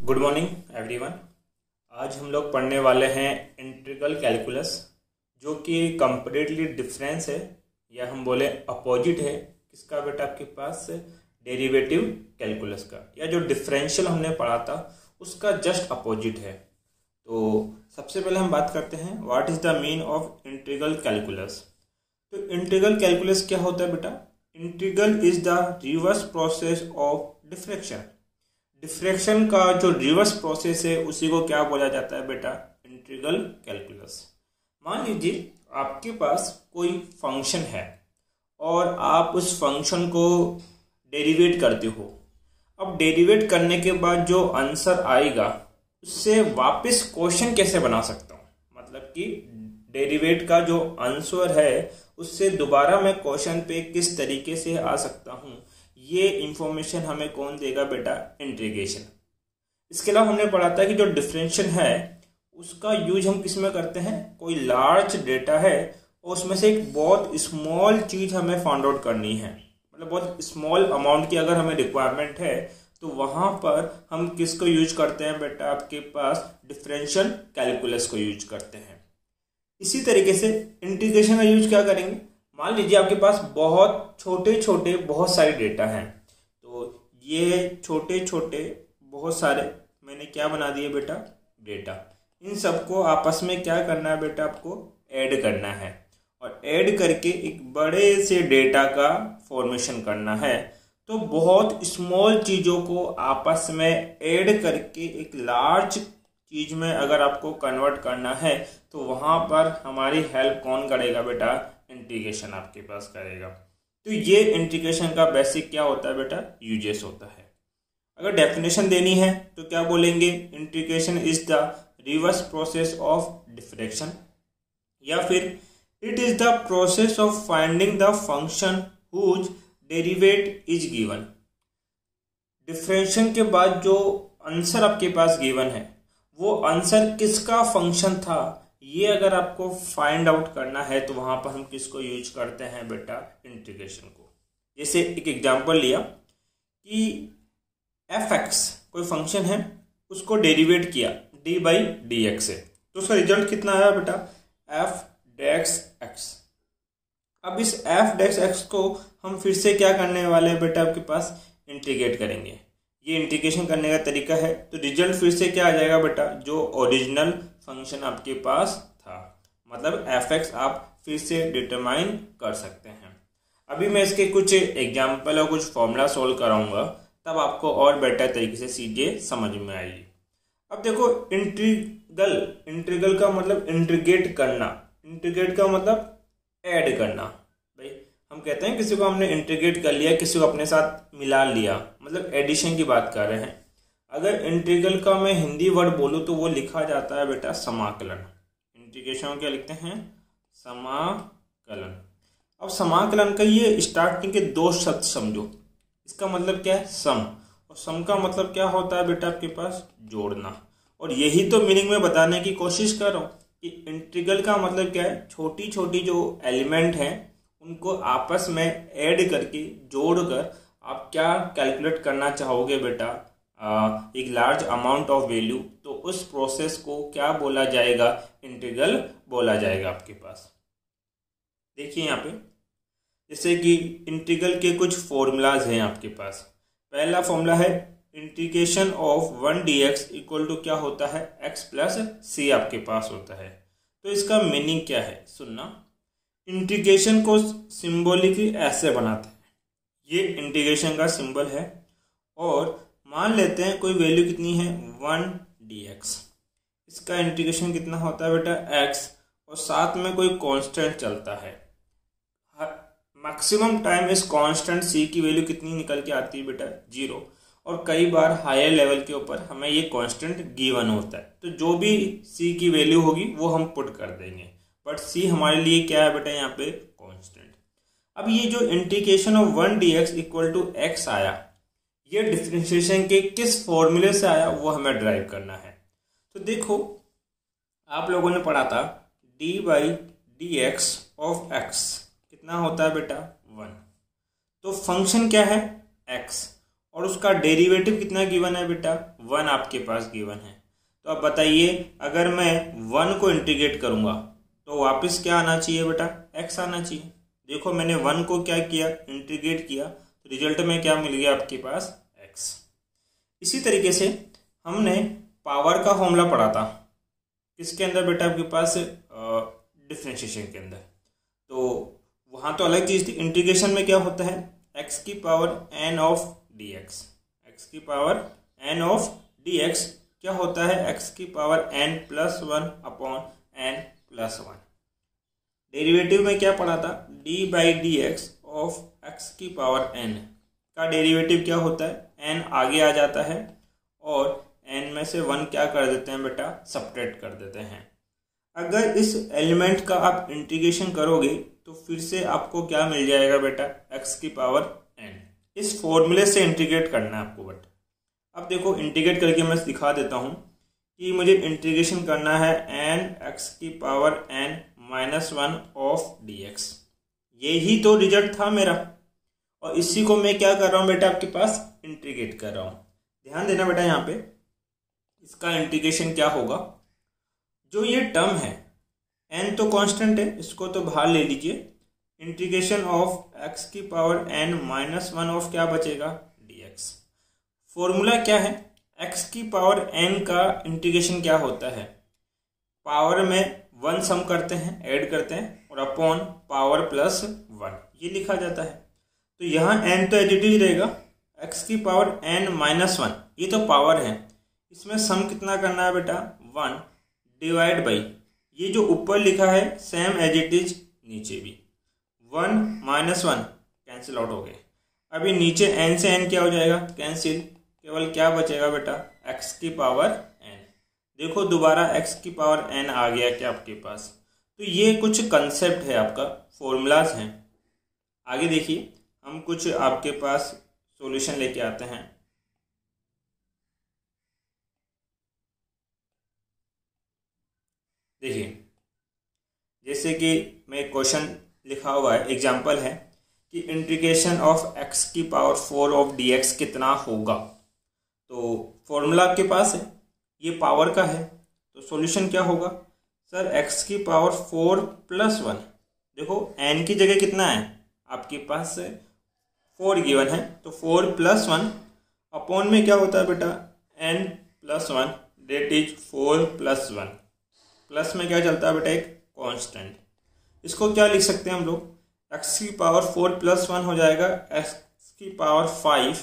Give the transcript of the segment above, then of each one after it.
Good morning everyone. आज हम लोग पढ़ने वाले हैं इंटीग्रल कैलकुलस, जो कि कंप्लीटली डिफरेंस है या हम बोले अपोजिट है किसका बेटा, आपके पास डेरिवेटिव कैलकुलस का, या जो डिफरेंशियल हमने पढ़ा था उसका जस्ट अपोजिट है। तो सबसे पहले हम बात करते हैं what is the mean of integral calculus. तो इंटीग्रल कैलकुलस क्या होता है बेटा? Integral is the reverse process of diffraction. Diffraction का जो रिवर्स प्रोसेस है उसी को क्या बोला जाता है बेटा? Integral calculus. मान लीजिए आपके पास कोई फंक्शन है और आप उस फंक्शन को डेरिवेट करते हो। अब डेरिवेट करने के बाद जो आंसर आएगा उससे वापस क्वेश्चन कैसे बना सकता हूँ, मतलब कि डेरिवेट का जो आंसर है उससे दोबारा मैं क्वेश्चन पे किस तरीके से आ सकता हूँ, ये इंफॉर्मेशन हमें कौन देगा बेटा? इंटीग्रेशन। इसके अलावा हमने पढ़ा था कि जो डिफरेंशियल है उसका यूज हम किस में करते हैं? कोई लार्ज डेटा है और उसमें से एक बहुत स्मॉल चीज हमें फाइंड आउट करनी है, मतलब बहुत स्मॉल अमाउंट की अगर हमें रिक्वायरमेंट है तो वहां पर हम किसको यूज करते हैं बेटा? आपके पास डिफरेंशियल कैलकुलस को यूज करते हैं। इसी तरीके से इंटीग्रेशन का यूज क्या करेंगे? मान लीजिए आपके पास बहुत छोटे छोटे बहुत सारे डेटा हैं, तो ये छोटे छोटे बहुत सारे मैंने क्या बना दिए बेटा? डेटा। इन सबको आपस में क्या करना है बेटा? आपको ऐड करना है और ऐड करके एक बड़े से डेटा का फॉर्मेशन करना है। तो बहुत स्मॉल चीज़ों को आपस में ऐड करके एक लार्ज चीज में अगर आपको कन्वर्ट करना है तो वहां पर हमारी हेल्प कौन करेगा बेटा? इंटीग्रेशन आपके पास करेगा। तो ये इंटीग्रेशन का बेसिक क्या होता है बेटा? यूजेस होता है। अगर डेफिनेशन देनी है तो क्या बोलेंगे? Integration is the reverse process of differentiation, या फिर it is the process of finding the function whose derivative is given. Differential के बाद जो आंसर आपके पास गिवन है वो आंसर किसका फंक्शन था, ये अगर आपको फाइंड आउट करना है तो वहां पर हम किसको यूज करते हैं बेटा? इंटीग्रेशन को। जैसे एक एग्जांपल लिया कि एफ एक्स कोई फंक्शन है, उसको डेरिवेट किया डी बाई डी एक्स से, तो उसका रिजल्ट कितना आया बेटा? एफ डेक्स एक्स। अब इस एफ डेक्स एक्स को हम फिर से क्या करने वाले हैं बेटा? आपके पास इंटीग्रेट करेंगे। ये इंटीग्रेशन करने का तरीका है, तो रिजल्ट फिर से क्या आ जाएगा बेटा? जो ओरिजिनल फंक्शन आपके पास था, मतलब एफ एक्स आप फिर से डिटरमाइन कर सकते हैं। अभी मैं इसके कुछ एग्जाम्पल और कुछ फॉर्मूला सोल्व कराऊंगा, तब आपको और बेटर तरीके से सीधे समझ में आएगी। अब देखो, इंटीग्रल का मतलब इंटीग्रेट करना, इंटीग्रेट का मतलब ऐड करना। भाई हम कहते हैं किसी को हमने इंटीग्रेट कर लिया, किसी को अपने साथ मिला लिया, मतलब एडिशन की बात कर रहे हैं। अगर इंटीग्रल का मैं हिंदी वर्ड बोलूं तो वो लिखा जाता है बेटा समाकलन। इंटीग्रेशन क्या लिखते हैं? समाकलन। अब समाकलन का ये स्टार्टिंग के दो शब्द समझो। इसका मतलब क्या है? सम, और सम का मतलब क्या होता है बेटा? आपके पास जोड़ना। और यही तो मीनिंग में बताने की कोशिश कर रहा हूँ कि इंटीग्रल का मतलब क्या है? छोटी छोटी जो एलिमेंट हैं उनको आपस में ऐड करके जोड़कर आप क्या कैलकुलेट करना चाहोगे बेटा? एक लार्ज अमाउंट ऑफ वैल्यू, तो उस प्रोसेस को क्या बोला जाएगा? इंटीग्रल बोला जाएगा आपके पास। देखिए यहाँ पे, जैसे कि इंटीग्रल के कुछ फॉर्मूलाज हैं आपके पास। पहला फॉर्मूला है integration of 1 dx equal to क्या होता है? x प्लस सी आपके पास होता है। तो इसका मीनिंग क्या है? सुनना, इंटीग्रेशन को सिंबॉलिकली ऐसे बनाते हैं। ये इंटीग्रेशन का सिंबल है और मान लेते हैं कोई वैल्यू कितनी है? 1 dx। इसका इंटीग्रेशन कितना होता है बेटा? x, और साथ में कोई कांस्टेंट चलता है। मैक्सिमम टाइम इस कांस्टेंट c की वैल्यू कितनी निकल के आती है बेटा? 0। और कई बार हायर लेवल के ऊपर हमें ये कांस्टेंट गिवन होता है, तो जो भी c की वैल्यू होगी वो हम पुट कर देंगे, बट c हमारे लिए क्या है बेटा? यहाँ पे कांस्टेंट। अब ये जो integration of 1 dx equal to x आया, ये डिफरेंशिएशन के किस फॉर्मूले से आया वो हमें ड्राइव करना है। तो देखो, आप लोगों ने पढ़ा था d by D X of x कितना होता है बेटा? 1। तो फंक्शन क्या है? x, और उसका डेरिवेटिव कितना गिवन है बेटा? 1 आपके पास गिवन है। तो अब बताइए, अगर मैं 1 को इंटीग्रेट करूंगा तो वापस क्या आना चाहिए बेटा, x आना चाहिए। देखो मैंने 1 को क्या किया, इंटीग्रेट किया, तो रिजल्ट में क्या मिल गया आपके पास, x। इसी तरीके से हमने पावर का फॉर्मूला पढ़ा था किसके अंदर बेटा, आपके पास डिफरेंशिएशन के अंदर। तो वहाँ तो अलग चीज़ थी, इंटीग्रेशन में क्या होता है, x की power n of dx, x की पावर n ऑफ dx क्या होता है, x की power n plus 1 upon n plus 1। Derivative में क्या पढ़ा था, d by D X of x की पावर n का डेरिवेटिव क्या होता है, n आगे आ जाता है और n में से 1 क्या कर देते हैं बेटा, सब्ट्रैक्ट कर देते हैं। अगर इस एलिमेंट का आप इंटीग्रेशन करोगे तो फिर से आपको क्या मिल जाएगा बेटा, x की पावर n। इस फॉर्मूले से इंटीग्रेट करना है आपको। बट अब देखो इंटीग्रेट करके मैं दिखा देता हूँ कि मुझे इंटीग्रेशन करना है n x की power n minus 1 of dx। यही तो रिजल्ट था मेरा, और इसी को मैं क्या कर रहा हूँ बेटा, आपके पास इंटीग्रेट कर रहा हूँ। ध्यान देना बेटा, यहाँ पे इसका इंटीग्रेशन क्या होगा, जो ये टर्म है n तो कांस्टेंट है, इसको तो बाहर ले लीजिए। इंटीग्रेशन ऑफ x की पावर n माइनस 1 ऑफ क्या बचेगा, dx। फॉर्मूला क्या है, x की पावर n का इंटीग्रेशन क्या होता है, पावर में 1 सम करते हैं, ऐड करते हैं, और अपॉन पावर प्लस 1 ये लिखा जाता है। तो यहाँ n तो एज इट इज रहेगा, x की पावर n माइनस 1 ये तो पावर है, इसमें सम कितना करना है बेटा, 1 डिवाइड बाई ये जो ऊपर लिखा है सेम एज इट इज नीचे भी, 1 माइनस 1 कैंसिल आउट हो गए। अभी नीचे n से n क्या हो जाएगा, कैंसिल, केवल क्या बचेगा बेटा, x की पावर n। देखो दोबारा x की पावर n आ गया क्या आपके पास। तो ये कुछ कंसेप्ट है आपका, फॉर्मूलाज हैं। आगे देखिए, हम कुछ आपके पास सॉल्यूशन लेके आते हैं। देखिए जैसे कि मैं क्वेश्चन लिखा हुआ है, एग्जाम्पल है कि इंटीग्रेशन ऑफ x की पावर 4 ऑफ dx कितना होगा। तो फॉर्मूला आपके पास है, ये पावर का है, तो सॉल्यूशन क्या होगा सर, x की पावर 4 प्लस 1। देखो n की जगह कितना है आपके पास 4 गिवन है, तो 4 प्लस 1 अपॉन में क्या होता है बेटा, n plus 1 that is 4 plus 1, plus में क्या चलता है बेटा, एक कांस्टेंट। इसको क्या लिख सकते हैं हम लोग, x की पावर 4 प्लस 1 हो जाएगा x की पावर 5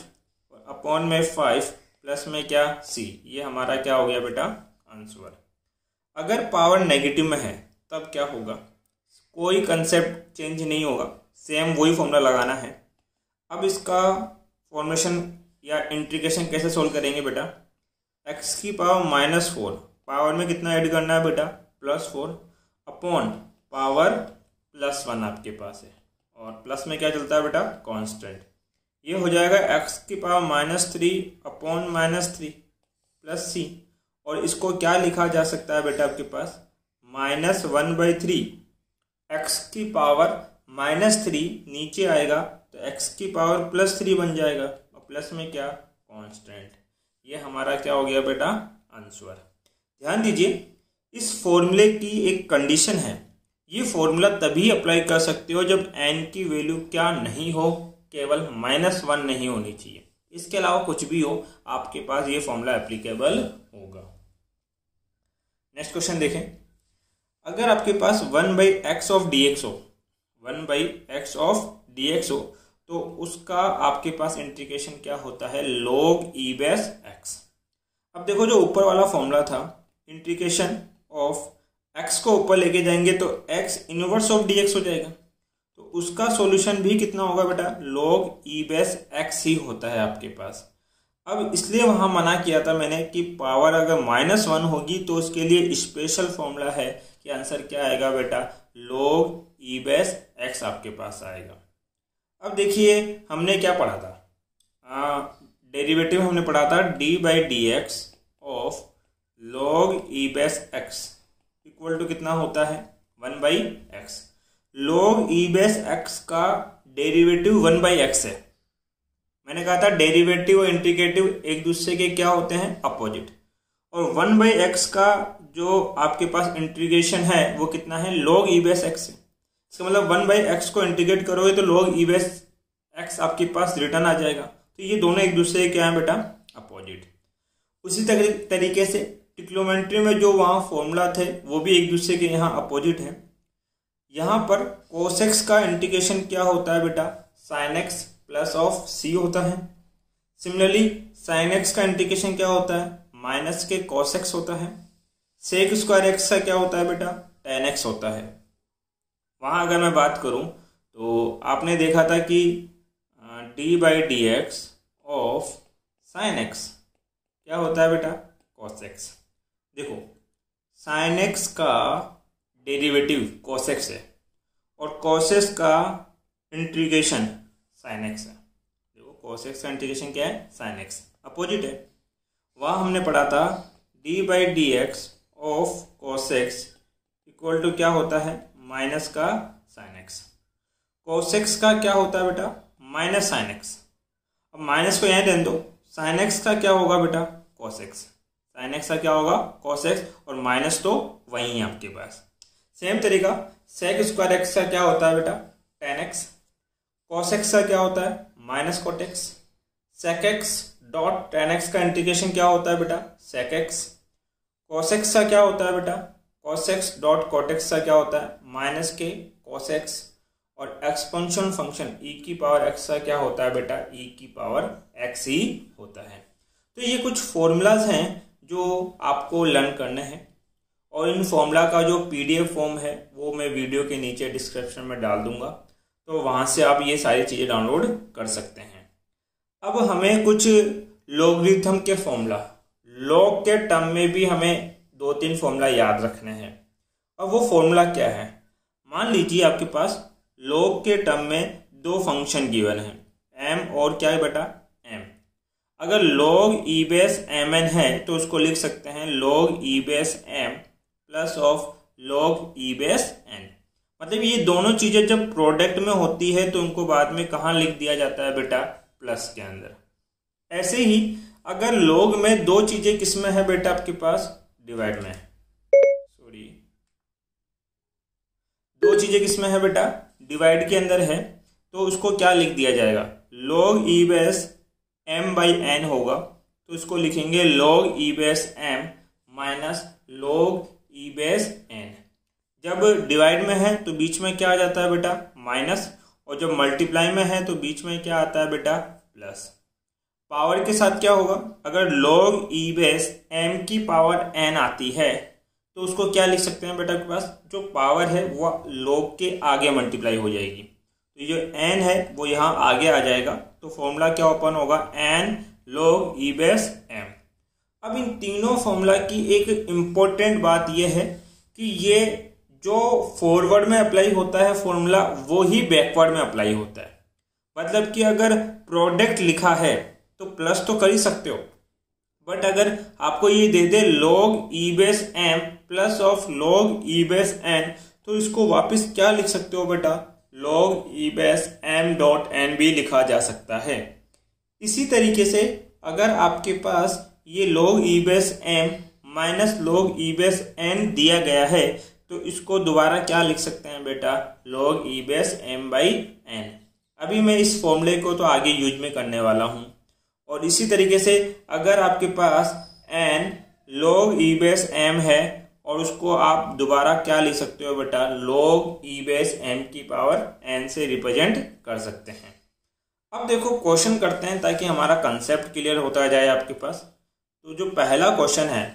अपॉन में 5 प्लस में क्या c। ये हमारा क्या हो गया बेटा, आंसर। अगर पावर नेगेटिव में है तब क्या होगा, कोई कंसेप्ट चेंज नहीं होगा, सेम वही फॉर्मूला लगाना है। अब इसका फॉर्मेशन या इंटीग्रेशन कैसे सोल्व करेंगे बेटा, x की पावर माइनस 4, पावर में कितना ऐड करना है बेटा, प्लस 4 अपॉन पावर प्लस 1 आपके पास है, और प्लस में क्या चलता है बेटा, कांस्टेंट। ये हो जाएगा x की power minus 3 upon minus 3 plus c, और इसको क्या लिखा जा सकता है बेटा आपके पास, माइनस 1/3 x की पावर माइनस 3 नीचे आएगा तो x की पावर प्लस 3 बन जाएगा, और प्लस में क्या, कांस्टेंट। ये हमारा क्या हो गया बेटा, आंसर। ध्यान दीजिए, इस फॉर्मूले की एक कंडीशन है, ये फॉर्मूला तभी अप्लाई कर सकते हो जब n की वैल्यू क्या नहीं हो, केवल -1 नहीं होनी चाहिए। इसके अलावा कुछ भी हो आपके पास ये फॉर्मूला एप्लीकेबल होगा। नेक्स्ट क्वेश्चन देखें, अगर आपके पास 1/x ऑफ dx हो, 1/x ऑफ dx हो, तो उसका आपके पास इंटीग्रेशन क्या होता है, log e बेस x। अब देखो जो ऊपर वाला फॉर्मूला था, इंटीग्रेशन ऑफ x को ऊपर लेके जाएंगे तो x इनवर्स ऑफ dx हो जाएगा, तो उसका सॉल्यूशन भी कितना होगा बेटा, log e बेस x ही होता है आपके पास। अब इसलिए वहां मना किया था मैंने कि पावर अगर -1 होगी तो उसके लिए स्पेशल फॉर्मूला है कि आंसर क्या आएगा बेटा, log e बेस x आपके पास आएगा। अब देखिए हमने क्या पढ़ा था, डेरिवेटिव हमने पढ़ा था d by D X of log e base x equal to कितना होता है, 1/x। log e base x का डेरिवेटिव 1/x है, मैंने कहा था डेरिवेटिव और इंटीग्रेटिव एक दूसरे के क्या होते हैं, अपोजिट। और 1/x का जो आपके पास इंटीग्रेशन है वो कितना है, log e बेस x है। इसका मतलब 1/x को इंटीग्रेट करोगे तो log e बेस x आपके पास रिटर्न आ जाएगा। तो ये दोनों एक दूसरे के क्या है बेटा, अपोजिट। उसी तरीके से ट्रिग्नोमेट्री में जो वहाँ फॉर्मूला थे वो भी एक दूसरे के यहाँ अपोजिट है। यहाँ पर cos x का इंटीग्रेशन क्या होता है बेटा, sin x plus of c होता है। सिमिलरली sin x का इंटीग्रेशन क्या होता है, माइनस के cos x होता है। sec स्क्वायर x का क्या होता है बेटा, tan x होता है। वहाँ अगर मैं बात करूँ तो आपने देखा था कि d/dx ऑफ sin x क्या होता है बेटा, cos x। देखो sin x का डेरिवेटिव cos x है और cos x का इंटीग्रेशन sin x है। देखो cos x का इंटीग्रेशन क्या है, sin x, अपोजिट है। वहाँ हमने पढ़ा था d/dx of cos x equal to क्या होता है, माइनस का sin x। cos x का क्या होता है बेटा, माइनस sin x। अब माइनस को यहाँ दें दो, sin x का क्या होगा बेटा, cos x। sin x का क्या होगा, cos x, और माइनस तो वही है आपके पास। सेम तरीका sec स्क्वायर x का क्या होता है बेटा, tan x। cos x का क्या होता है, minus cot x। sec x dot tan x का इंटीग्रेशन क्या होता है बेटा, sec x। cos x का क्या होता है बेटा, cos x dot cot x का क्या होता है, माइनस के cos x। और एक्सपेंशन फंक्शन e की पावर x का क्या होता है बेटा, e की पावर x ही होता है। तो ये कुछ फॉर्मूलाज हैं जो आपको लर्न करने हैं और इन फॉर्मूला का जो PDF फॉर्म है वो मैं वीडियो के नीचे डिस्क्रिप्शन में डाल दूंगा, तो वहाँ से आप ये सारी चीज़ें डाउनलोड कर सकते हैं। अब हमें कुछ लॉगरिथम के फॉर्मूला, लॉग के टर्म में भी हमें 2-3 फॉर्मूला याद रखने हैं। अब वो फॉर्मूला क्या है, मान लीजिए आपके पास लॉग के टर्म में 2 फंक्शन गिवन है, m और क्या है बेटा, m। अगर log e बेस mn है तो उसको लिख सकते हैं log e base m plus of log e base n। मतलब ये दोनों चीजें जब प्रोडक्ट में होती है तो उनको बाद में कहाँ लिख दिया जाता है बेटा, प्लस के अंदर। ऐसे ही अगर log में 2 चीजें किस में है बेटा, आपके पास डिवाइड में, सॉरी 2 चीजें किस में है बेटा, डिवाइड के अंदर है, तो उसको क्या लिख दिया जाएगा, log e बेस m/n होगा, तो इसको लिखेंगे log e base m minus log e base n। जब डिवाइड में है तो बीच में क्या आ जाता है बेटा, माइनस, और जब मल्टीप्लाई में है तो बीच में क्या आता है बेटा, प्लस। पावर के साथ क्या होगा, अगर log e बेस m की पावर n आती है तो उसको क्या लिख सकते हैं बेटा, के पास जो पावर है वो log के आगे मल्टीप्लाई हो जाएगी, तो ये जो n है वो यहाँ आगे आ जाएगा, तो फॉर्मूला क्या ओपन होगा, n log e base m। अब इन तीनों फॉर्मूला की एक इम्पोर्टेंट बात यह है कि ये जो फॉरवर्ड में अप्लाई होता है फॉर्मूला वो ही बैकवर्ड में अप्लाई होता है। मतलब कि अगर प्रोडक्ट लिखा है तो प्लस तो कर ही सकते हो, बट अगर आपको ये दे दे log e base m plus of log e base n, तो इसको वापस क्या लिख सकते हो बेटा, log e base m dot n भी लिखा जा सकता है। इसी तरीके से अगर आपके पास ये log e base m minus log e base n दिया गया है तो इसको दोबारा क्या लिख सकते हैं बेटा, log e बेस m/n। अभी मैं इस फॉर्मूले को तो आगे यूज में करने वाला हूँ। और इसी तरीके से अगर आपके पास n log e base m है और उसको आप दोबारा क्या लिख सकते हो बेटा, log e बेस m की पावर n से रिप्रेजेंट कर सकते हैं। अब देखो क्वेश्चन करते हैं ताकि हमारा कंसेप्ट क्लियर होता जाए आपके पास। तो जो पहला क्वेश्चन है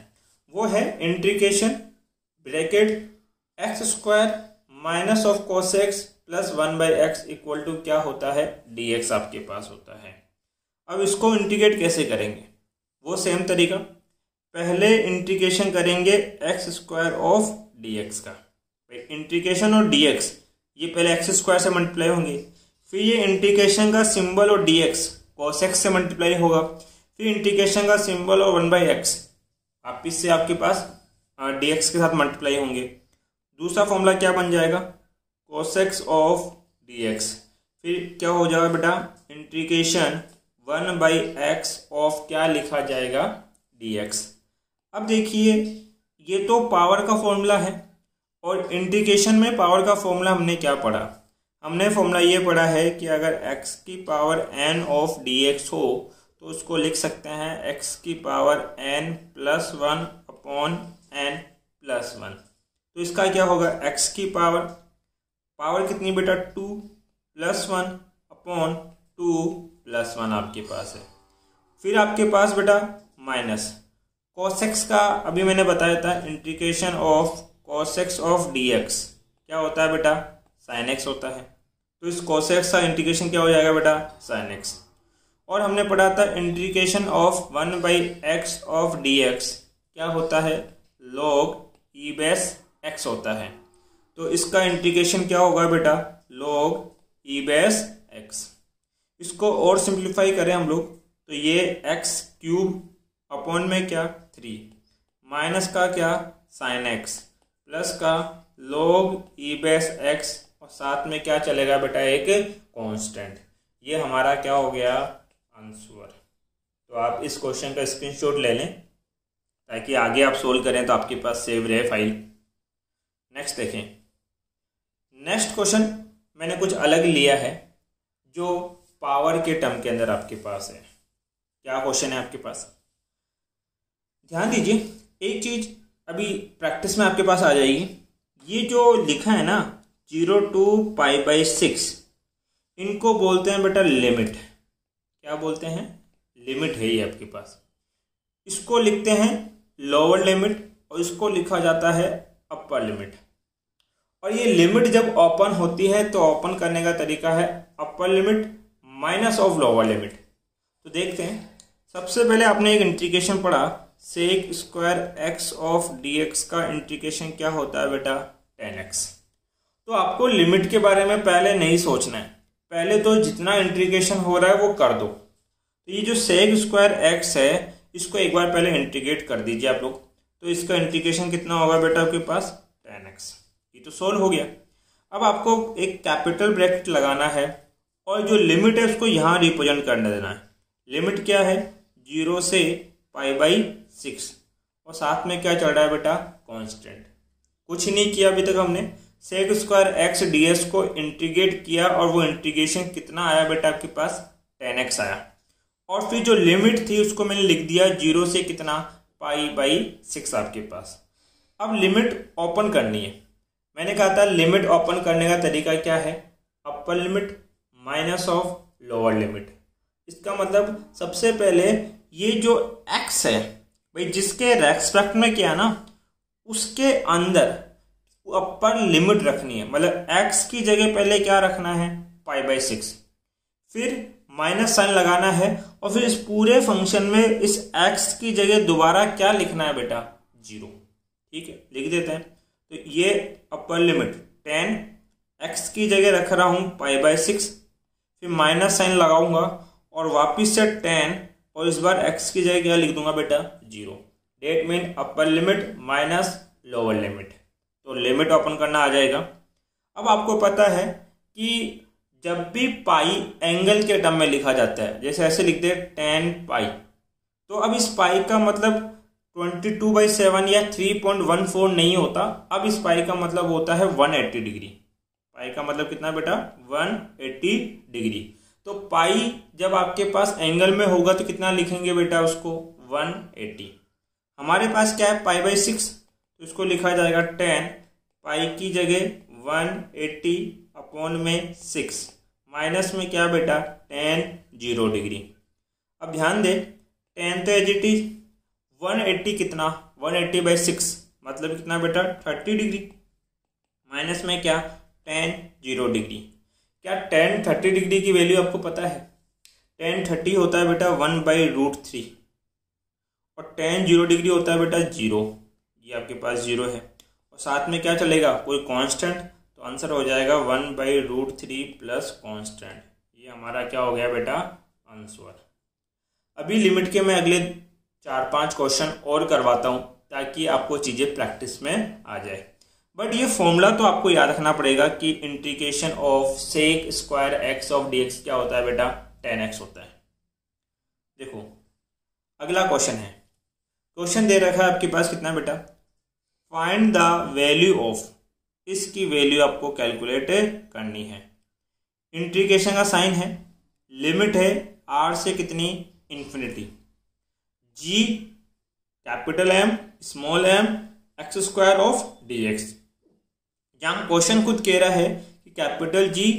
वो है integration bracket x square minus of cos x plus 1/x equal to क्या होता है, dx आपके पास होता है। अब इसको इंटीग्रेट कैसे करेंगे, वो सेम तरीका, पहले इंटीग्रेशन करेंगे x स्क्वायर ऑफ dx का। इंटीग्रेशन और dx ये पहले x स्क्वायर से मल्टीप्लाई होंगे, फिर ये इंटीग्रेशन का सिंबल और dx cos x से मल्टीप्लाई होगा, फिर इंटीग्रेशन का सिंबल और 1/x वापिस से आपके पास dx के साथ मल्टीप्लाई होंगे। दूसरा फॉर्मूला क्या बन जाएगा, cos x ऑफ dx, फिर क्या हो जाएगा बेटा, इंटीग्रेशन 1/x ऑफ क्या लिखा जाएगा, dx। अब देखिए ये तो पावर का फॉर्मूला है और इंटीग्रेशन में पावर का फॉर्मूला हमने क्या पढ़ा, हमने फॉर्मूला ये पढ़ा है कि अगर x की पावर n ऑफ dx हो तो उसको लिख सकते हैं x की पावर n+1 अपॉन n+1। तो इसका क्या होगा, x की पावर कितनी बेटा 2 + 1 अपॉन 2 + 1 आपके पास है। फिर आपके पास बेटा माइनस cos x का, अभी मैंने बताया था integration of cos x of dx क्या होता है बेटा, sin x होता है। तो इस cos x का इंटीग्रेशन क्या हो जाएगा बेटा, sin x। और हमने पढ़ा था integration of 1/x of dx क्या होता है, log e बेस x होता है। तो इसका इंटीग्रेशन क्या होगा बेटा, log e बेस x। इसको और सिंप्लीफाई करें हम लोग तो ये x³ अपॉन में क्या 3 माइनस का क्या sin x प्लस का log e बेस x और साथ में क्या चलेगा बेटा, एक कांस्टेंट। ये हमारा क्या हो गया, आंसर। तो आप इस क्वेश्चन का स्क्रीनशॉट ले लें ताकि आगे आप सोल्व करें तो आपके पास सेव रहे फाइल। नेक्स्ट देखें, नेक्स्ट क्वेश्चन मैंने कुछ अलग लिया है जो पावर के टर्म के अंदर आपके पास है। क्या क्वेश्चन है आपके पास, ध्यान दीजिए। एक चीज अभी प्रैक्टिस में आपके पास आ जाएगी, ये जो लिखा है ना 0 to π/6 इनको बोलते हैं बेटा लिमिट। क्या बोलते हैं, लिमिट है ये आपके पास। इसको लिखते हैं लोअर लिमिट और इसको लिखा जाता है अपर लिमिट। और ये लिमिट जब ओपन होती है तो ओपन करने का तरीका है अपर limit minus of lower limit. तो देखते हैं, सबसे पहले आपने एक इंटीग्रेशन पढ़ा sec² x ऑफ dx का इंटीग्रेशन क्या होता है बेटा 10x। तो आपको लिमिट के बारे में पहले नहीं सोचना है, पहले तो जितना इंटीग्रेशन हो रहा है वो कर दो। तो ये जो sec² x है इसको एक बार पहले इंटीग्रेट कर दीजिए आप लोग। तो इसका इंटीग्रेशन कितना होगा बेटा आपके पास 10x। ये तो सोल्व हो गया। अब आपको एक कैपिटल ब्रैकेट लगाना है और जो लिमिट है उसको यहाँ रिप्रेजेंट करने देना है। लिमिट क्या है 0 से π/6 और साथ में क्या चल रहा है बेटा कांस्टेंट। कुछ नहीं किया अभी तक हमने, sec² x ds को इंटीग्रेट किया और वो इंटीग्रेशन कितना आया बेटा आपके पास 10x आया। और फिर जो लिमिट थी उसको मैंने लिख दिया 0 से कितना π/6 आपके पास। अब लिमिट ओपन करनी है। मैंने कहा था लिमिट ओपन करने का तरीका क्या है, अपर limit minus of lower limit. इसका मतलब सबसे पहले ये जो x है भाई जिसके रेस्पेक्ट में क्या ना उसके अंदर अपर लिमिट रखनी है। मतलब x की जगह पहले क्या रखना है π/6, फिर माइनस साइन लगाना है और फिर इस पूरे फंक्शन में इस x की जगह दोबारा क्या लिखना है बेटा 0। ठीक है, लिख देते हैं। तो ये अपर लिमिट 10 x की जगह रख रहा हूं π/6, फिर माइनस साइन लगाऊंगा और वापिस से 10 और इस बार x की जगह क्या लिख दूंगा बेटा 0। That mean upper limit minus lower limit. तो लिमिट ओपन करना आ जाएगा। अब आपको पता है कि जब भी पाई एंगल के टर्म में लिखा जाता है, जैसे ऐसे लिख दे 10 पाई, तो अब इस पाई का मतलब 22/7 या 3.14 नहीं होता। अब इस पाई का मतलब होता है 180 डिग्री। पाई का मतलब कितना बेटा 180 डिग्री। तो पाई जब आपके पास एंगल में होगा तो कितना लिखेंगे बेटा उसको 180। हमारे पास क्या है π/6, तो इसको लिखा जाएगा 10 पाई की जगह 180 अपॉन में 6 माइनस में क्या बेटा 10 0 डिग्री। अब ध्यान दे 10 तो एज इट इज 180 कितना 180/6 मतलब कितना बेटा 30 डिग्री माइनस में क्या 10 0 डिग्री। क्या 10 30 डिग्री की वैल्यू आपको पता है? 10 30 होता है बेटा 1/√3 और 10 0 डिग्री होता है बेटा 0। ये आपके पास 0 है और साथ में क्या चलेगा कोई कांस्टेंट, तो आंसर हो जाएगा 1/√3 प्लस कांस्टेंट। ये हमारा क्या हो गया बेटा आंसर। अभी लिमिट के मैं अगले 4-5 क्वेश्चन और करवाता हूं ताकि आपको चीजें प्रैक्टिस में आ जाए। बट ये फॉर्मूला तो आपको याद रखना पड़ेगा कि integration of sec² x of dx क्या होता है बेटा 10x होता है। देखो अगला क्वेश्चन है, क्वेश्चन दे रखा है आपके पास कितना बेटा, फाइंड द वैल्यू ऑफ, इसकी वैल्यू आपको कैलकुलेट करनी है। इंटीग्रेशन का साइन है, लिमिट है आर से कितनी, infinity, G capital M small M X square of D X. यहाँ क्वेश्चन खुद कह रहा है कि कैपिटल जी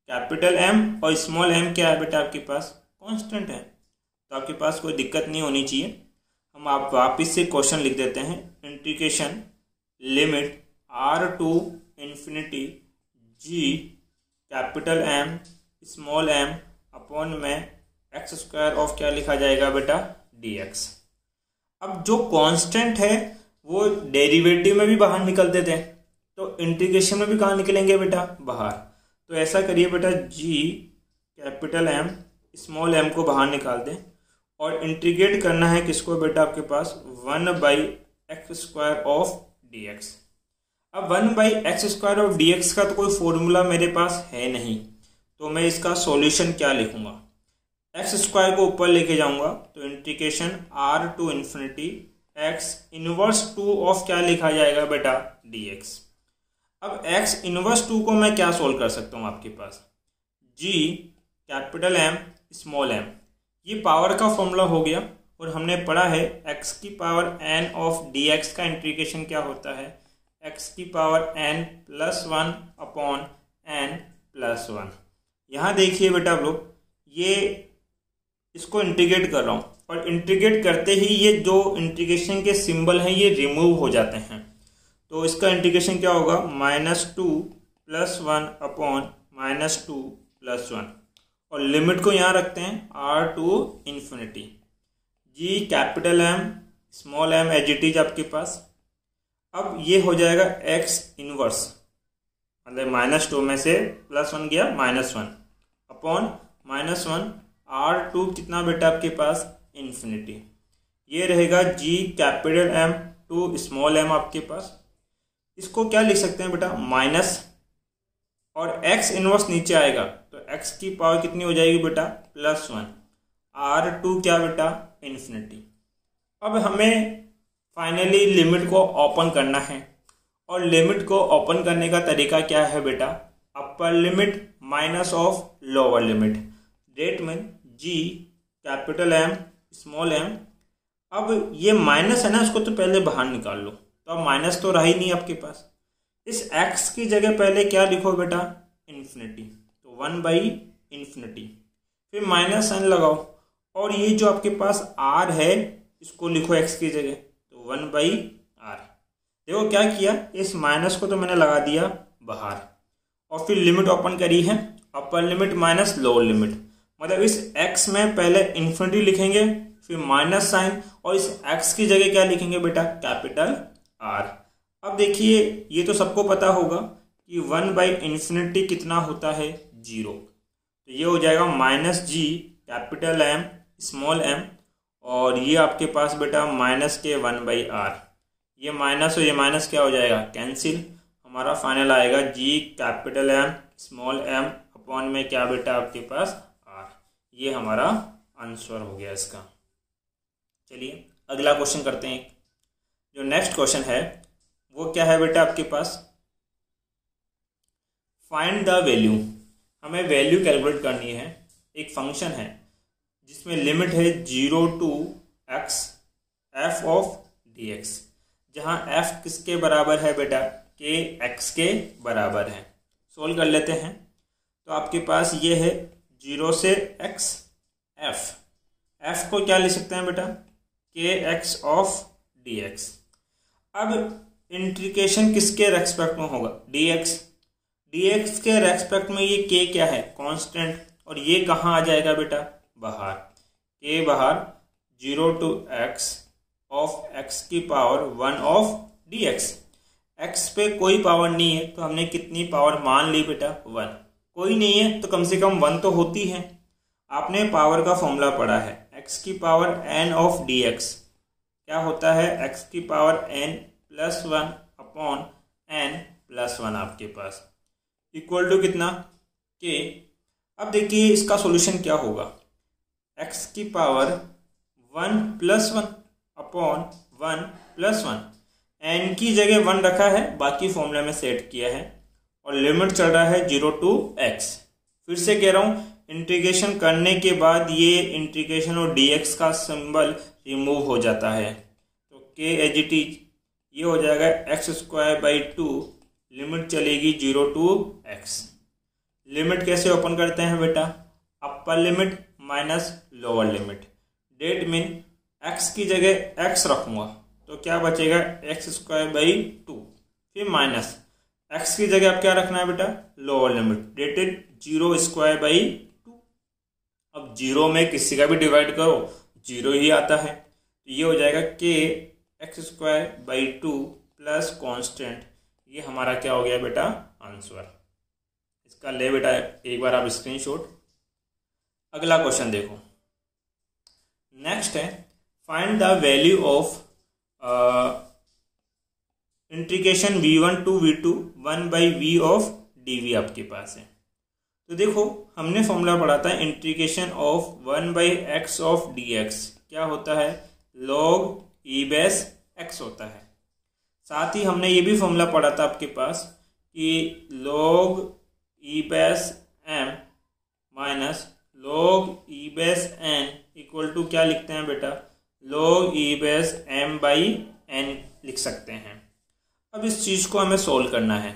कैपिटल एम और स्मॉल एम क्या है बेटा आपके पास, कांस्टेंट है, तो आपके पास कोई दिक्कत नहीं होनी चाहिए। हम आप वापिस से क्वेश्चन लिख देते हैं, integration limit R to infinity G capital M small M upon में एक्स स्क्वायर ऑफ क्या लिखा जाएगा बेटा, डी एक्स। अब जो कांस्टेंट है वो डेरिवेटिव में भी बाहर निकलते थे, तो इंटीग्रेशन में भी कहाँ निकलेंगे बेटा, बाहर। तो ऐसा करिए बेटा, जी कैपिटल एम स्मॉल एम को बाहर निकाल दें और इंटीग्रेट करना है किसको बेटा आपके पास, 1/x square of D X. अब 1/x square of D X का तो कोई फॉर्मूला मेरे पास है नहीं, तो मैं इसका सॉल्यूशन क्या लिखूंगा, एक्स स्क्वायर को ऊपर लेके जाऊंगा तो integration R to infinity X inverse 2 of क्या लिखा जाएगा बेटा, डी एक्स। अब एक्स इनवर्स 2 को मैं क्या सोल्व कर सकता हूँ आपके पास, G capital M small M, ये पावर का फॉर्मूला हो गया और हमने पढ़ा है एक्स की power N of D X का इंटीग्रेशन क्या होता है, एक्स की power N plus 1 upon N plus 1। यहाँ देखिए बेटा आप लोग, ये इसको इंटीग्रेट कर रहा हूँ और इंटीग्रेट करते ही ये जो इंटीग्रेशन के सिंबल हैं ये रिमूव हो जाते हैं, तो इसका इंटीग्रेशन क्या होगा, -2 + 1 अपॉन -2 + 1 और लिमिट को यहाँ रखते हैं R to infinity, G capital M small M as it is आपके पास। अब ये हो जाएगा एक्स इनवर्स, मतलब -2 में से +1 गया -1 अपॉन -1 R2 कितना बेटा आपके पास, इन्फिनिटी। ये रहेगा G capital M to small m आपके पास। इसको क्या लिख सकते हैं बेटा, माइनस और x इनवर्स नीचे आएगा तो x की पावर कितनी हो जाएगी बेटा, +1, R2 क्या बेटा, इन्फिनिटी। अब हमें फाइनली लिमिट को ओपन करना है और लिमिट को ओपन करने का तरीका क्या है बेटा, upper limit minus of lower limit, that में G capital M small M. अब ये माइनस है ना, इसको तो पहले बाहर निकाल लो, तो अब माइनस तो रहा ही नहीं आपके पास, इस x की जगह पहले क्या लिखो बेटा, इन्फिनिटी, तो 1/∞, फिर -n लगाओ और ये जो आपके पास r है इसको लिखो x की जगह, तो 1/r। देखो क्या किया, इस माइनस को तो मैंने लगा दिया बाहर और फिर लिमिट ओपन करी है, अपर लिमिट माइनस लोअर लिमिट, मतलब इस x में पहले इन्फिनिटी लिखेंगे फिर माइनस साइन और इस x की जगह क्या लिखेंगे बेटा, कैपिटल R। अब देखिए ये तो सबको पता होगा कि 1/∞ कितना होता है, 0, तो ये हो जाएगा -g capital M small m और ये आपके पास बेटा माइनस के 1/r, ये माइनस और ये माइनस क्या हो जाएगा, कैंसिल। हमारा फाइनल आएगा g capital M small m upon में क्या बेटा आपके पास r। ये हमारा आंसर हो गया इसका। चलिए अगला क्वेश्चन करते हैं। जो नेक्स्ट क्वेश्चन है वो क्या है बेटा आपके पास, फाइंड द वैल्यू, हमें वैल्यू कैलकुलेट करनी है। एक फंक्शन है जिसमें लिमिट है 0 to x f of dx, जहां f किसके बराबर है बेटा, के x के बराबर है। सोल्व कर लेते हैं, तो आपके पास ये है 0 से x f को क्या लिख सकते हैं बेटा, के x ऑफ dx। अब इंटीग्रेशन किसके रेस्पेक्ट में होगा, dx के रेस्पेक्ट में ये k क्या है, कांस्टेंट, और ये कहाँ आ जाएगा बेटा, बाहर, k बाहर, 0 to x ऑफ x की पावर 1 ऑफ dx। x पे कोई पावर नहीं है तो हमने कितनी पावर मान ली बेटा, 1। कोई नहीं है तो कम से कम 1 तो होती है। आपने पावर का फॉर्मूला पढ़ा है, x की पावर n ऑफ dx क्या होता है, x की पावर n + 1 अपॉन n + 1 आपके पास इक्वल टू कितना, k। अब देखिए इसका सॉल्यूशन क्या होगा, एक्स की पावर 1 + 1 अपॉन 1 + 1। एन की जगह 1 रखा है, बाकी फॉर्मूला में सेट किया है और लिमिट चल रहा है 0 to x। फिर से कह रहा हूँ, इंटीग्रेशन करने के बाद ये इंटीग्रेशन और dx का सिंबल रिमूव हो जाता है, तो k एज इट इज ये हो जाएगा x²/2। लिमिट चलेगी 0 to x। लिमिट कैसे ओपन करते हैं बेटा? Upper limit minus lower limit. That mean x की जगह x रखूंगा तो क्या बचेगा x²/2, फिर माइनस x की जगह अब क्या रखना है बेटा? Lower limit dated 0²/2। अब 0 में किसी का भी डिवाइड करो 0 ही आता है, तो ये हो जाएगा k x²/2 प्लस कांस्टेंट। ये हमारा क्या हो गया बेटा? आंसर। इसका ले बेटा एक बार आप स्क्रीनशॉट। अगला क्वेश्चन देखो, नेक्स्ट है find the value of integration v1 to v2 1/v of dv आपके पास है। तो देखो हमने फॉर्मूला पढ़ा था integration of 1/x of dx क्या होता है? log e बेस x होता है। साथ ही हमने ये भी फॉर्मूला पढ़ा था आपके पास कि log e base m minus log e base n equal to क्या लिखते हैं बेटा? log e बेस m/n लिख सकते हैं। अब इस चीज को हमें सोल्व करना है।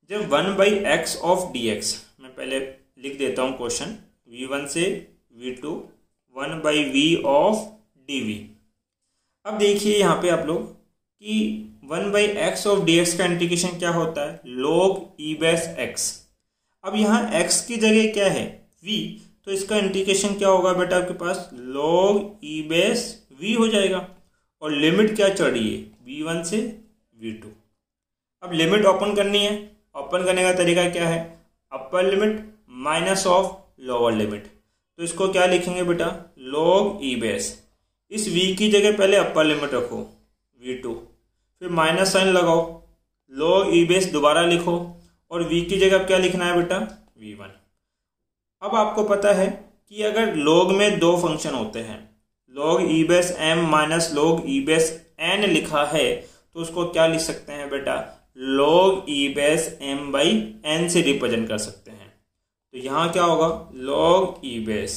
जब 1/x ऑफ dx, मैं पहले लिख देता हूं क्वेश्चन, v1 से v2 1/v ऑफ dv। अब देखिए यहाँ पे आप लोग कि 1/x ऑफ dx का इंटीग्रेशन क्या होता है? log e base x। अब यहाँ x की जगह क्या है? v, तो इसका इंटीग्रेशन क्या होगा बेटा आपके पास? log e बेस v हो जाएगा। और लिमिट क्या चढ़ रही है? v1 से v2। अब लिमिट ओपन करनी है। ओपन करने का तरीका क्या है? अपर limit minus of lower limit. तो इसको क्या लिखेंगे बेटा? log e base. इस v की जगह पहले अपर लिमिट रखो v2, फिर माइनस साइन लगाओ, log e बेस दोबारा लिखो और v की जगह क्या लिखना है बेटा? v1। अब आपको पता है कि अगर log में दो फंक्शन होते हैं, log e base m minus log e base n लिखा है, तो उसको क्या लिख सकते हैं बेटा? log e बेस m/n से रिप्रेजेंट कर सकते हैं। तो यहाँ क्या होगा? log e base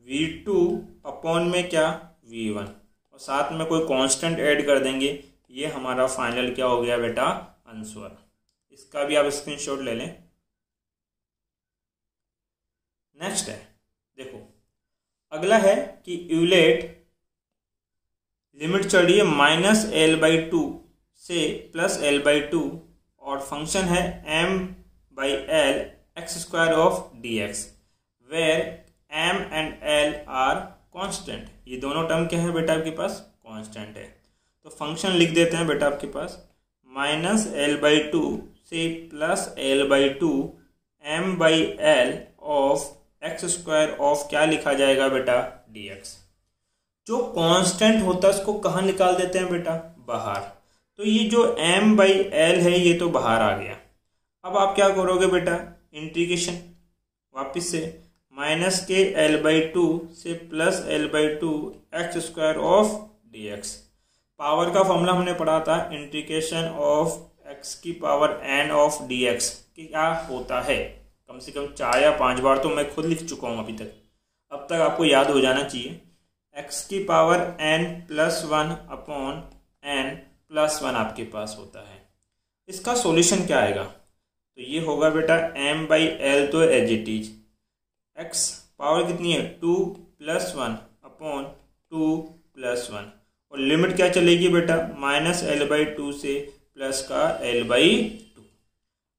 v2 upon में क्या? v1 और साथ में कोई कांस्टेंट ऐड कर देंगे। ये हमारा फाइनल क्या हो गया बेटा? आंसर। इसका भी आप स्क्रीनशॉट ले लें। नेक्स्ट है, देखो अगला है कि यूलेट लिमिट चढ़ रही है -l/2 से +l/2 और फंक्शन है m/l x² of dx where m and l are constant. ये दोनों टर्म क्या है बेटा आपके पास? कांस्टेंट है। तो फंक्शन लिख देते हैं बेटा आपके पास -l/2 से +l/2 m/l of x² of क्या लिखा जाएगा बेटा? dx। जो कांस्टेंट होता है उसको कहाँ निकाल देते हैं बेटा? बाहर। तो ये जो m/l है ये तो बाहर आ गया। अब आप क्या करोगे बेटा? इंटीग्रेशन वापिस से -l/2 से +l/2 x² of dx। Power का फॉर्मूला हमने पढ़ा था इंटीग्रेशन ऑफ x की पावर n ऑफ dx क्या होता है? कम से कम 4 या 5 बार तो मैं खुद लिख चुका हूँ अभी तक। अब तक आपको याद हो जाना चाहिए। x की पावर n+1 अपॉन n+1 आपके पास होता है। इसका सॉल्यूशन क्या आएगा? तो ये होगा बेटा m/l तो as it is, x power कितनी है? 2+1 अपॉन 2+1 और लिमिट क्या चलेगी बेटा? -l/2 से प्लस का l/2।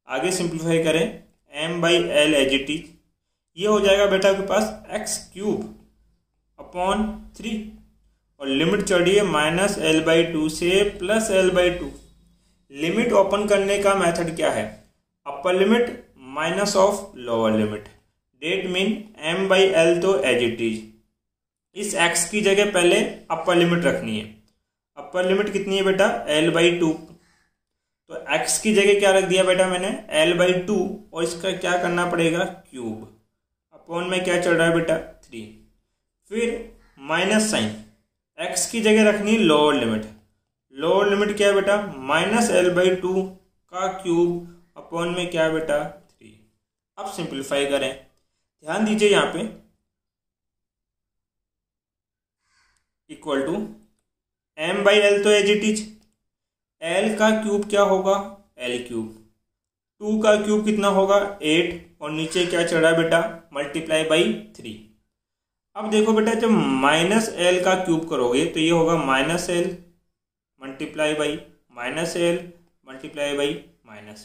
आगे सिंप्लीफाई करें m/l एज इट इज, ये हो जाएगा बेटा आपके पास x³ अपॉन 3 और लिमिट चढ़िए -l/2 से +l/2। लिमिट ओपन करने का मेथड क्या है? अपर limit minus of lower limit. That mean m/l तो एज इट इज। इस x की जगह पहले अपर लिमिट रखनी है। अपर लिमिट कितनी है बेटा? l/2। तो x की जगह क्या रख दिया बेटा मैंने? l/2 और इसका क्या करना पड़ेगा? क्यूब। अपॉन में क्या चल रहा है बेटा? 3। फिर माइनस साइन, एक्स की जगह रखनी लोअर लिमिट। लोअर लिमिट क्या है बेटा, -l/2 का क्यूब अपॉन में क्या है बेटा 3। अब सिंप्लीफाई करें, ध्यान दीजिए यहाँ पे इक्वल टू m/l तो एज इट इज, l का क्यूब क्या होगा l³, 2 का क्यूब कितना होगा 8 और नीचे क्या चढ़ा बेटा ×3। अब देखो बेटा जब -l का क्यूब करोगे तो ये होगा -l -l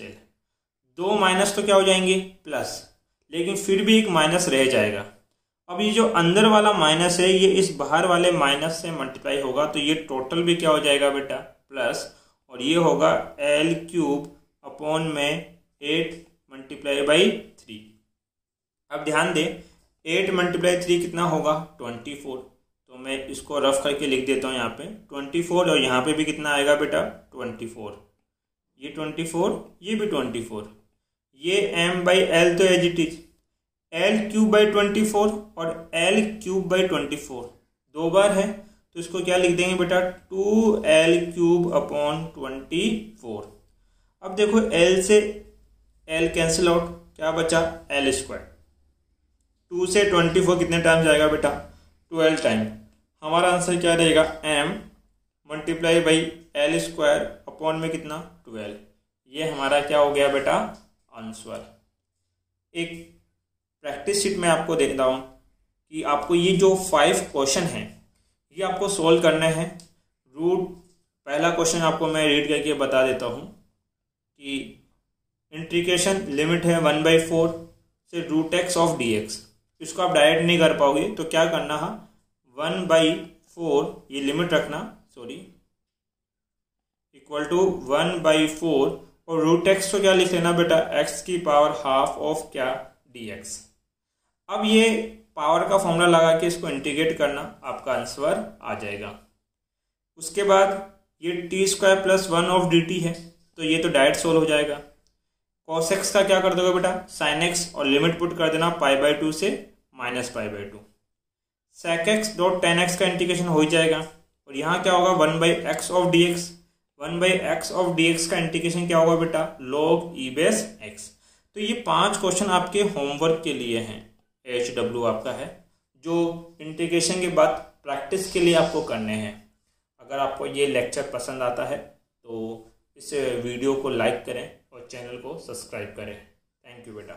-l। दो माइनस तो क्या हो जाएंगे प्लस, लेकिन फिर भी एक माइनस रह जाएगा। अब ये जो अंदर वाला माइनस है ये इस बाहर वाले माइनस से मल्टीप्लाई होगा तो ये टोटल भी क्या हो जाएगा बेटा प्लस, और ये होगा l³ अपॉन में 8 ×3। अब ध्यान दे 8 × 3 कितना होगा 24, तो मैं इसको रफ करके लिख देता हूँ यहाँ पे 24, और यहाँ पे भी कितना आएगा बेटा 24, ये 24, ये भी 24, ये m/l तो एज इट इज l³/24 और l³/24 दो बार है तो इसको क्या लिख देंगे बेटा 2l³ अपॉन 24। अब देखो l से l कैंसिल आउट, क्या बचा l²। 2 से 24 कितने टाइम जाएगा बेटा 12 टाइम। हमारा आंसर क्या रहेगा m × l² अपॉन में कितना 12। ये हमारा क्या हो गया बेटा आंसर। एक प्रैक्टिस शीट में आपको देखता हूँ कि आपको ये जो 5 क्वेश्चन हैं ये आपको सोल्व करने हैं। पहला क्वेश्चन आपको मैं रीड करके बता देता हूँ कि इंटीग्रेशन लिमिट है 1/4 से √x ऑफ dx। इसको आप डायरेक्ट नहीं कर पाओगे तो क्या करना है 1/4 ये लिमिट रखना, इक्वल टू 1/4 और √x को क्या लिख लेना बेटा x⁻½ ऑफ क्या dx। अब ये पावर का फॉर्मूला लगा के इसको इंटीग्रेट करना, आपका आंसर आ जाएगा। उसके बाद ये t² + 1 ऑफ dt है तो ये तो डायरेक्ट सोल्व हो जाएगा। cos x का क्या कर दोगे बेटा sin x और लिमिट पुट कर देना π/2 से -π/2। sec x dot tan x का इंटीग्रेशन हो ही जाएगा और यहाँ क्या होगा 1/x of dx। 1/x of dx का इंटीग्रेशन क्या होगा बेटा log e⁻x। तो ये 5 क्वेश्चन आपके होमवर्क के लिए हैं, HW आपका है जो इंटीग्रेशन के बाद प्रैक्टिस के लिए आपको करने हैं। अगर आपको ये लेक्चर पसंद आता है तो इस वीडियो को लाइक करें और चैनल को सब्सक्राइब करें। थैंक यू बेटा।